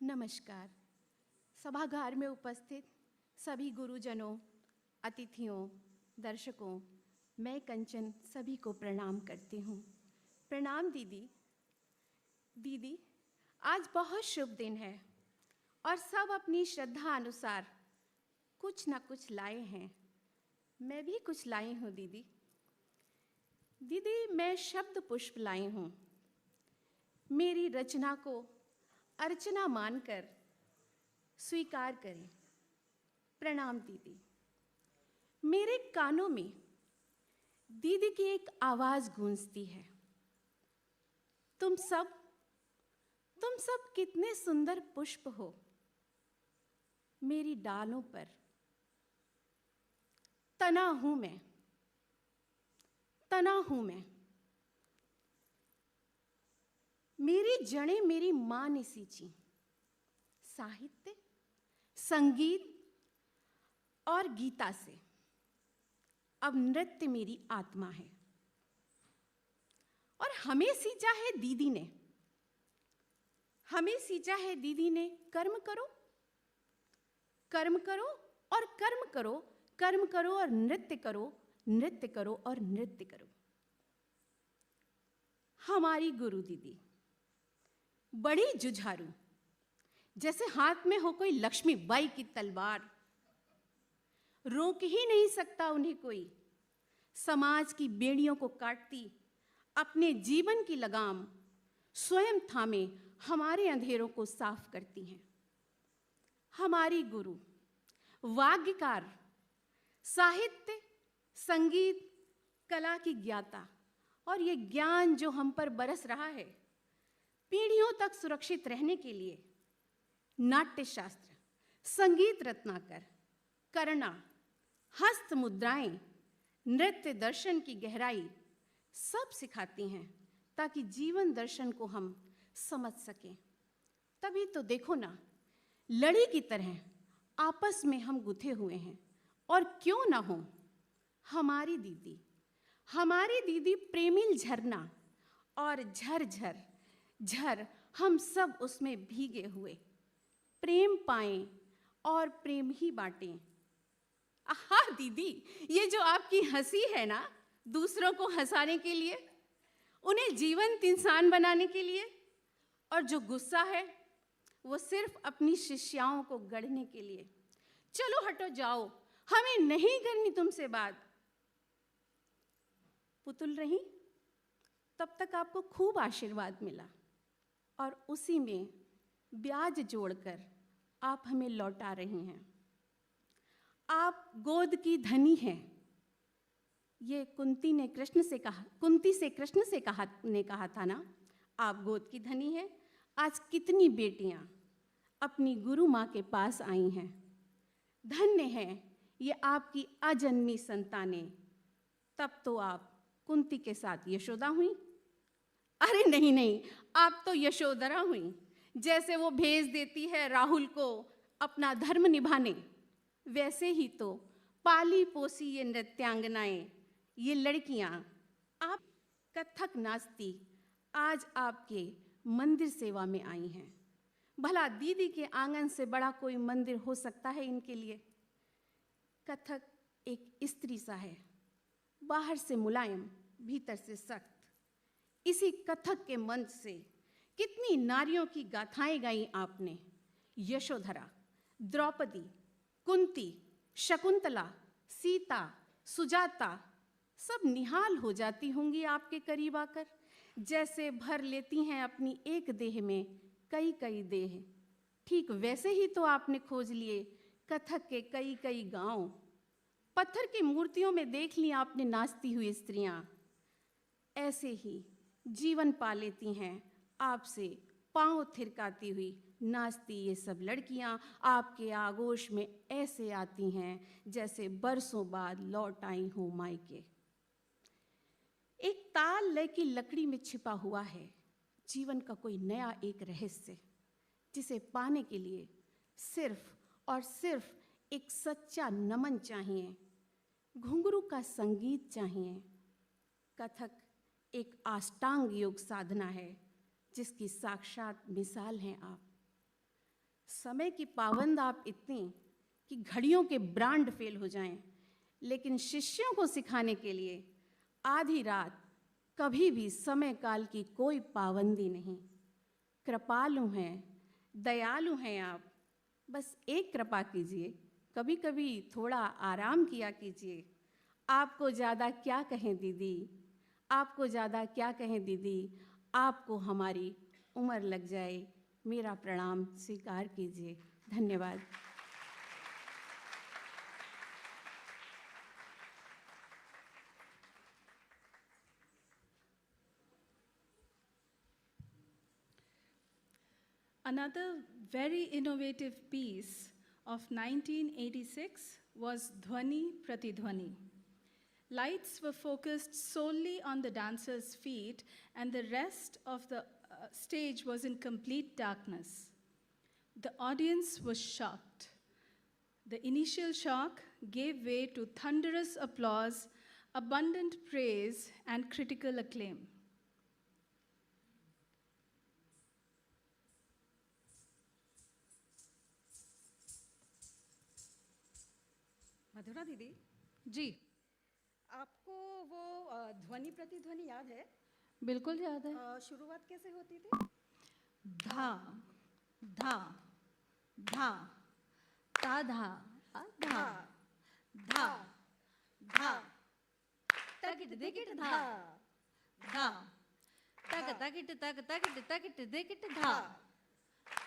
नमस्कार। सभागार में उपस्थित सभी गुरुजनों, अतिथियों, दर्शकों, मैं कंचन सभी को प्रणाम करती हूँ। प्रणाम दीदी। दीदी, आज बहुत शुभ दिन है और सब अपनी श्रद्धा अनुसार कुछ न कुछ लाए हैं। मैं भी कुछ लाई हूँ दीदी। दीदी, मैं शब्द पुष्प लाई हूँ। मेरी रचना को अर्चना मानकर स्वीकार करें। प्रणाम दीदी। मेरे कानों में दीदी की एक आवाज गूंजती है। तुम सब कितने सुंदर पुष्प हो। मेरी डालों पर तना हूं मैं। मेरी जड़ें मेरी मां ने सींची। साहित्य, संगीत और गीता से अब नृत्य मेरी आत्मा है। और हमें सींचा है दीदी ने। कर्म करो और कर्म करो, कर्म करो और नृत्य करो, नृत्य करो और नृत्य करो। हमारी गुरु दीदी बड़ी जुझारू, जैसे हाथ में हो कोई लक्ष्मीबाई की तलवार। रोक ही नहीं सकता उन्हें कोई। समाज की बेड़ियों को काटती अपने जीवन की लगाम स्वयं थामे हमारे अंधेरों को साफ करती हैं। हमारी गुरु वाग्यकार, साहित्य, संगीत, कला की ज्ञाता, और ये ज्ञान जो हम पर बरस रहा है पीढ़ियों तक सुरक्षित रहने के लिए नाट्य शास्त्र, संगीत रत्नाकर, करना, हस्त मुद्राएं, नृत्य दर्शन की गहराई सब सिखाती हैं ताकि जीवन दर्शन को हम समझ सकें। तभी तो देखो ना, लड़ी की तरह आपस में हम गुथे हुए हैं। और क्यों ना हो, हमारी दीदी प्रेमिल झरना, और झर झर झर हम सब उसमें भीगे हुए। प्रेम पाएं और प्रेम ही बांटें। आहा दीदी, ये जो आपकी हंसी है ना, दूसरों को हंसाने के लिए, उन्हें जीवंत इंसान बनाने के लिए, और जो गुस्सा है वो सिर्फ अपनी शिष्याओं को गढ़ने के लिए। चलो हटो जाओ, हमें नहीं करनी तुमसे बात। पुतुल रही तब तक आपको खूब आशीर्वाद मिला, और उसी में ब्याज जोड़कर आप हमें लौटा रही हैं। आप गोद की धनी हैं। ये कुंती से कृष्ण से कहा था ना, आप गोद की धनी हैं। आज कितनी बेटियां अपनी गुरु माँ के पास आई हैं। धन्य है ये आपकी अजन्मी संतानें। तब तो आप कुंती के साथ यशोदा हुई। अरे नहीं, आप तो यशोधरा हुई। जैसे वो भेज देती है राहुल को अपना धर्म निभाने, वैसे ही तो पाली पोसी ये नृत्यांगनाएं, ये लड़कियां, आप कथक नाचती आज आपके मंदिर सेवा में आई हैं। भला दीदी के आंगन से बड़ा कोई मंदिर हो सकता है इनके लिए? कथक एक स्त्री सा है, बाहर से मुलायम, भीतर से सख्त। इसी कथक के मंच से कितनी नारियों की गाथाएं गाई आपने। यशोधरा, द्रौपदी, कुंती, शकुंतला, सीता, सुजाता सब निहाल हो जाती होंगी आपके करीब आकर। जैसे भर लेती हैं अपनी एक देह में कई कई देह, ठीक वैसे ही तो आपने खोज लिए कथक के कई कई गांव। पत्थर की मूर्तियों में देख ली आपने नाचती हुई स्त्रियां। ऐसे ही जीवन पा लेती हैं आपसे पांव थिरकाती हुई नाचती ये सब लड़कियां। आपके आगोश में ऐसे आती हैं जैसे बरसों बाद लौट आई हो मायके। एक ताल लय की लकड़ी में छिपा हुआ है जीवन का कोई नया एक रहस्य, जिसे पाने के लिए सिर्फ और सिर्फ एक सच्चा नमन चाहिए, घुंघरू का संगीत चाहिए। कथक एक अष्टांग योग साधना है जिसकी साक्षात मिसाल हैं आप। समय की पाबंद आप इतनी कि घड़ियों के ब्रांड फेल हो जाएं, लेकिन शिष्यों को सिखाने के लिए आधी रात कभी भी समय काल की कोई पाबंदी नहीं। कृपालु हैं, दयालु हैं आप। बस एक कृपा कीजिए, कभी कभी थोड़ा आराम किया कीजिए। आपको ज़्यादा क्या कहें दीदी, आपको ज़्यादा क्या कहें दीदी, आपको हमारी उम्र लग जाए। मेरा प्रणाम स्वीकार कीजिए। धन्यवाद। Another very innovative piece of 1986 was Dhwani Pratidhwani. Lights were focused solely on the dancers' feet, and the rest of the stage was in complete darkness. The audience was shocked. The initial shock gave way to thunderous applause, abundant praise, and critical acclaim. मधुरा दीदी, जी, आपको वो ध्वनि प्रतिध्वनि याद है? बिल्कुल याद है। शुरुआत कैसे होती थी? धा धा धा ता धा धा धा धा तकिट दिकिट धा धा तक तकिट तक तकिट तकिट दिकिट धा